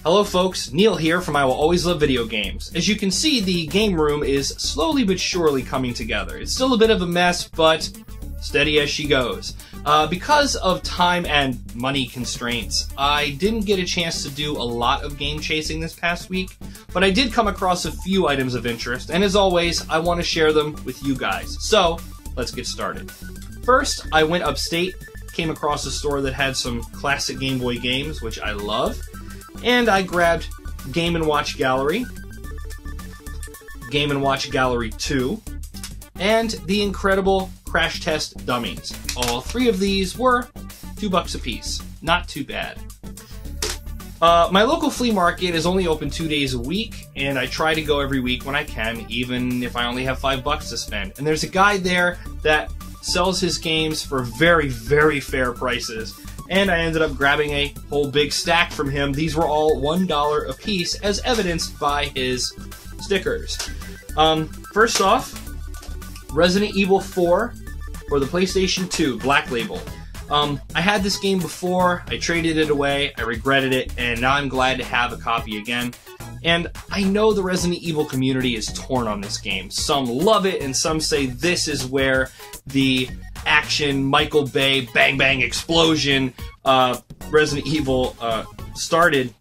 Hello folks, Neil here from I Will Always Love Video Games. As you can see, the game room is slowly but surely coming together. It's still a bit of a mess, but steady as she goes. Because of time and money constraints, I didn't get a chance to do a lot of game chasing this past week, but I did come across a few items of interest, and as always, I want to share them with you guys. So, let's get started. First, I went upstate, came across a store that had some classic Game Boy games, which I love, and I grabbed Game & Watch Gallery, Game & Watch Gallery 2, and the incredible Crash Test Dummies. All three of these were $2 a piece. Not too bad. My local flea market is only open 2 days a week, and I try to go every week when I can, even if I only have $5 to spend. And there's a guy there that sells his games for very, very fair prices. And I ended up grabbing a whole big stack from him. These were all $1 a piece, as evidenced by his stickers. First off, Resident Evil 4 for the PlayStation 2, Black Label. I had this game before, I traded it away, I regretted it, and now I'm glad to have a copy again. And I know the Resident Evil community is torn on this game. Some love it, and some say this is where the action, Michael Bay, bang bang explosion, Resident Evil started.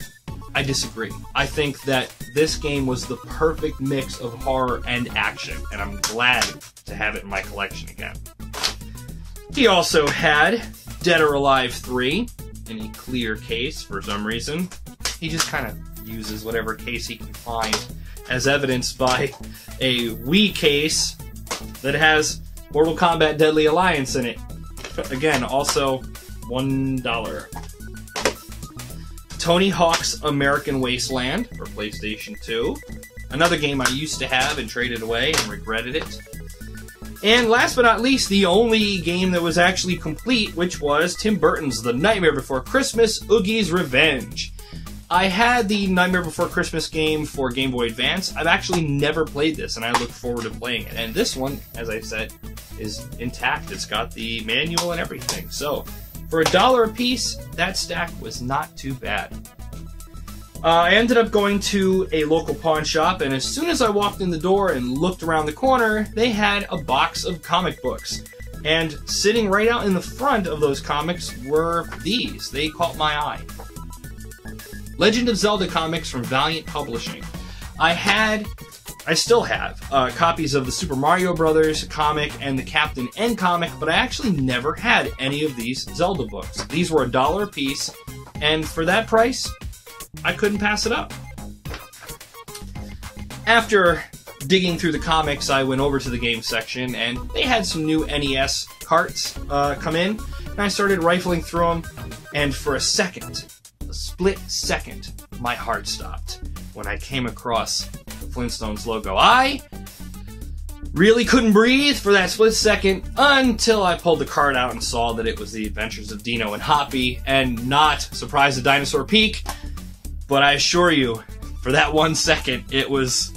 I disagree. I think that this game was the perfect mix of horror and action, and I'm glad to have it in my collection again. He also had Dead or Alive 3 in a clear case for some reason. He just kind of uses whatever case he can find, as evidenced by a Wii case that has Mortal Kombat Deadly Alliance in it. Again, also $1. Tony Hawk's American Wasteland for PlayStation 2. Another game I used to have and traded away and regretted it. And last but not least, the only game that was actually complete, which was Tim Burton's The Nightmare Before Christmas, Oogie's Revenge. I had the Nightmare Before Christmas game for Game Boy Advance. I've actually never played this, and I look forward to playing it. And this one, as I said, is intact. It's got the manual and everything. So, for $1 a piece, that stack was not too bad. I ended up going to a local pawn shop, and as soon as I walked in the door and looked around the corner, they had a box of comic books. And sitting right out in the front of those comics were these. They caught my eye. Legend of Zelda comics from Valiant Publishing. I still have copies of the Super Mario Brothers comic and the Captain N comic, but I actually never had any of these Zelda books. These were $1 a piece, and for that price, I couldn't pass it up. After digging through the comics, I went over to the game section, and they had some new NES carts come in, and I started rifling through them, and for a split second, my heart stopped when I came across the Flintstones logo. I really couldn't breathe for that split second until I pulled the card out and saw that it was The Adventures of Dino and Hoppy, and not Surprise at Dinosaur Peak. But I assure you, for that 1 second, it was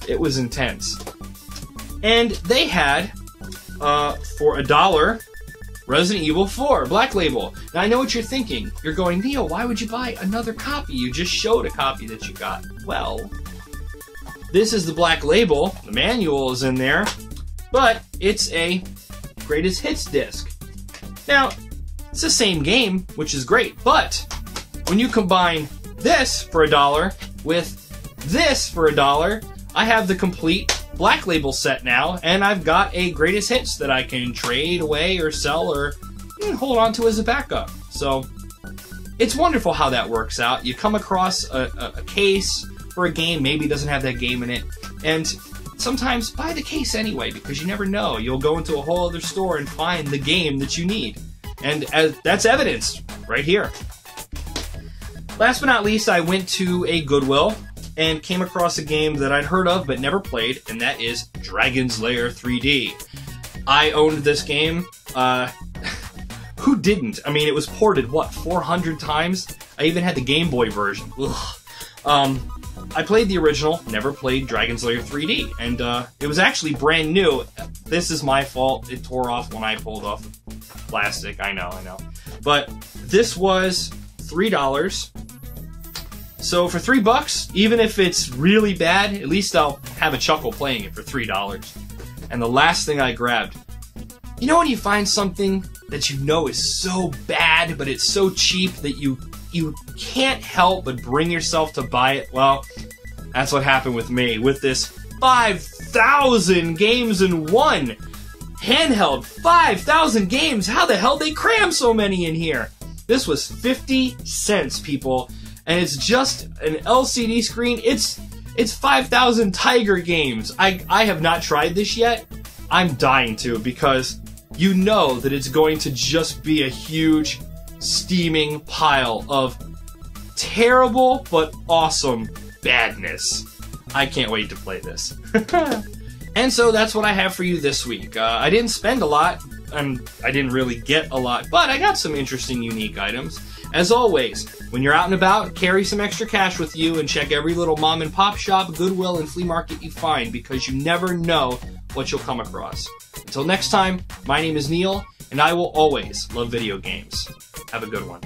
intense. And they had, for $1, Resident Evil 4, Black Label. Now I know what you're thinking. You're going, Neil, why would you buy another copy? You just showed a copy that you got. Well, this is the Black Label. The manual is in there, but it's a greatest hits disc. Now, it's the same game, which is great, but when you combine this for $1 with this for $1, I have the complete Black Label set now, and I've got a greatest hits that I can trade away or sell or hold on to as a backup. So it's wonderful how that works out. You come across a case for a game, maybe it doesn't have that game in it, and sometimes buy the case anyway, because you never know. You'll go into a whole other store and find the game that you need. And that's evidenced right here. Last but not least, I went to a Goodwill and came across a game that I'd heard of but never played, and that is Dragon's Lair 3D. I owned this game. Who didn't? I mean, it was ported, what, 400 times? I even had the Game Boy version. Ugh. I played the original, never played Dragon's Lair 3D, and it was actually brand new. This is my fault. It tore off when I pulled off the plastic. I know. But this was $3. So for $3, even if it's really bad, at least I'll have a chuckle playing it for $3. And the last thing I grabbed, you know when you find something that you know is so bad, but it's so cheap that you can't help but bring yourself to buy it? Well, that's what happened with me with this 5,000 games in one handheld. 5,000 games. How the hell they cram so many in here? This was 50 cents, people, and it's just an LCD screen. It's 5,000 Tiger games. I have not tried this yet. I'm dying to, because you know that it's going to just be a huge steaming pile of terrible but awesome badness. I can't wait to play this. And so that's what I have for you this week. I didn't spend a lot, and I didn't really get a lot, but I got some interesting, unique items. As always, when you're out and about, carry some extra cash with you and check every little mom and pop shop, Goodwill, and flea market you find, because you never know what you'll come across. Until next time, my name is Neil, and I will always love video games. Have a good one.